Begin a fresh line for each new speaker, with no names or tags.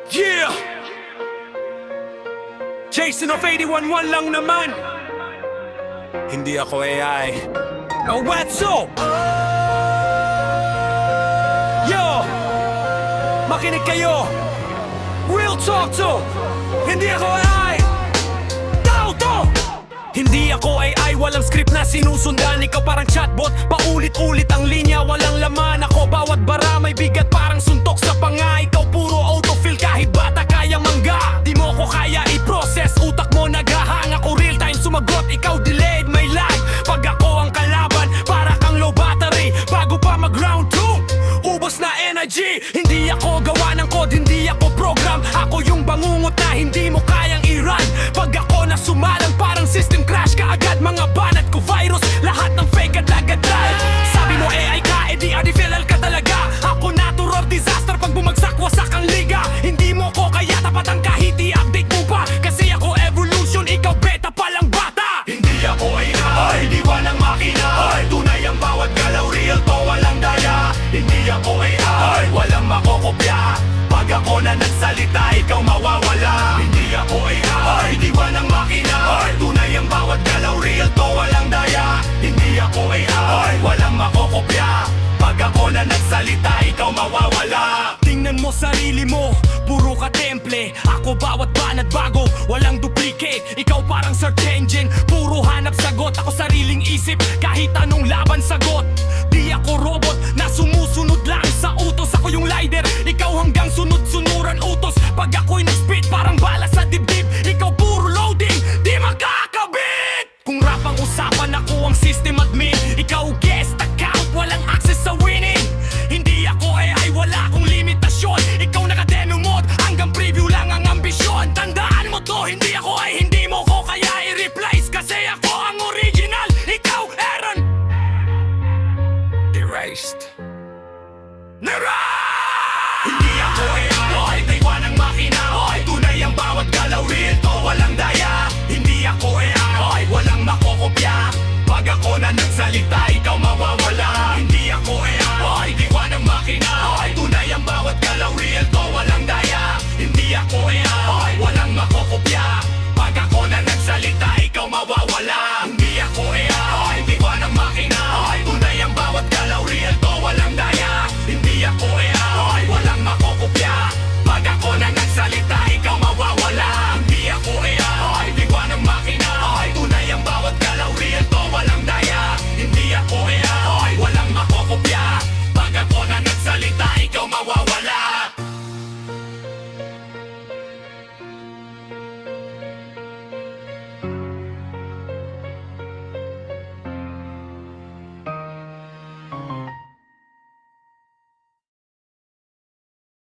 Yeah! Jason of 81-1 lang naman. Hindi ako AI. Oh, wetso! Yo! Makinig kayo! Real talk to! Hindi ako AI! Tao to! Hindi ako AI, walang script na sinusundan. Ikaw parang chatbot, paulit-ulit ang linya, walang laman. Ako bawat bara may bigat parang suntok sa panga. Ikaw puro autofill kahit bata kaya mangga. Di mo ko kaya i-process, utak mo naghahang. Ako real time sumagot, ikaw delayed, may lag. Pag ako ang kalaban, para kang low battery. Bago pa mag round 2, ubos na energy. Hindi ako gawa ng code, hindi ako program. Ako yung bangungot na hindi mo kayang i-run. Pag ako na sumalang parang system crash ka agad. Mga banat ko virus, lahat ng fake at lagadral. Sabi mo AI ka, edi artificial ka talaga. Ako natural disaster pag bumagsak wasak ang liga. Hindi mo ko kaya tapatan kahit i-update mo pa. Kasi ako evolution, ikaw beta palang bata. Hindi ako AI, diwa ng makina. Tunay ang bawat galaw, real to walang daya. Hindi ako AI, walang makokopya. Pag ako na nagsalita, ikaw mawawala. Hindi ako AI, diwa ng makina. Tunay ang bawat galaw, real to walang daya. Hindi ako AI, walang makokopya. Pag ako na nagsalita, ikaw mawawala. Tingnan mo sarili mo, puro ka temple. Ako bawat banat bago, walang duplicate. Ikaw parang search engine, puro hanap sagot. Ako sariling isip, kahit anong laban sagot. Di ako robot na sumusunod lang sa utos. Ako yung leader, ikaw hanggang sunod-sunuran utos. Pag ako'y nag-spit, parang bala sa dibdib. Ikaw puro loading, di makakabit. Kung rap ang usapan, ako ang system admin. Ikaw guest account, walang access sa winning. Hindi ako AI, wala akong limitasyon. Ikaw naka-demo mode, hanggang preview lang ang ambisyon. Tandaan mo to, hindi ako ay hindi mo ko kaya i-replace. Kasi ako ang original, ikaw Aaron erased. Hindi ako AI, diwa ng makina. Tunay ang bawat galaw, real to walang daya. Hindi ako AI, walang makokopya. Pag ako na nagsalita,